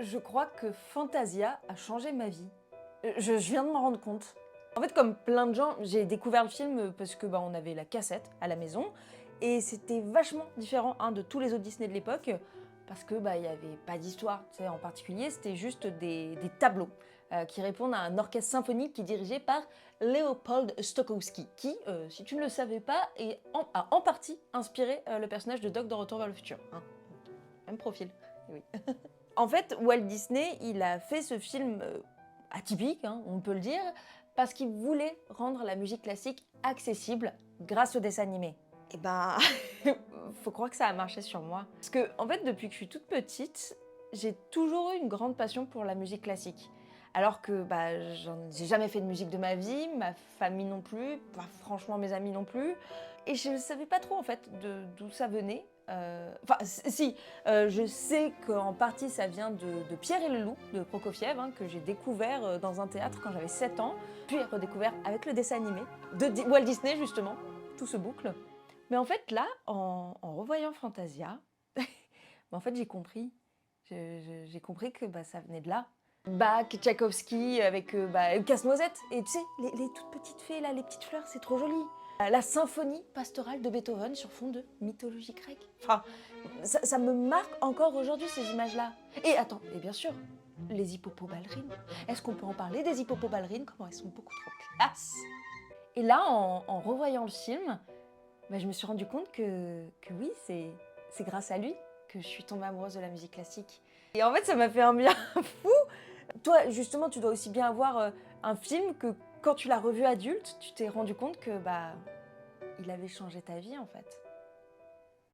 Je crois que Fantasia a changé ma vie. Je viens de m'en rendre compte. En fait, comme plein de gens, j'ai découvert le film parce que on avait la cassette à la maison et c'était vachement différent de tous les autres Disney de l'époque parce que il y avait pas d'histoire, tu sais, en particulier, c'était juste des tableaux qui répondent à un orchestre symphonique qui est dirigé par Leopold Stokowski, qui, si tu ne le savais pas, a en partie inspiré le personnage de Doc dans Retour vers le futur. Même profil, oui. En fait, Walt Disney, il a fait ce film atypique, on peut le dire, parce qu'il voulait rendre la musique classique accessible grâce aux dessins animés. Et faut croire que ça a marché sur moi. Parce que, en fait, depuis que je suis toute petite, j'ai toujours eu une grande passion pour la musique classique. Alors que j'ai jamais fait de musique de ma vie, ma famille non plus, franchement mes amis non plus. Et je savais pas trop en fait d'où ça venait. Je sais qu'en partie ça vient de Pierre et le Loup de Prokofiev, que j'ai découvert dans un théâtre quand j'avais 7 ans, puis redécouvert avec le dessin animé de Walt Disney justement, tout se boucle. Mais en fait là, en revoyant Fantasia, en fait j'ai compris. J'ai compris que ça venait de là. Bach, Tchaïkovski avec Casse-Noisette. Et tu sais, les toutes petites fées là, les petites fleurs, c'est trop joli. La symphonie pastorale de Beethoven sur fond de mythologie grecque. Enfin, ça me marque encore aujourd'hui ces images-là. Et attends, et bien sûr, les hippopo-ballerines. Est-ce qu'on peut en parler des hippopo-ballerines? Comment elles sont beaucoup trop classe. Et là, en revoyant le film, je me suis rendu compte que oui, c'est grâce à lui que je suis tombée amoureuse de la musique classique. Et en fait, ça m'a fait un bien fou. Toi, justement, tu dois aussi bien avoir un film que quand tu l'as revu adulte, tu t'es rendu compte que il avait changé ta vie en fait.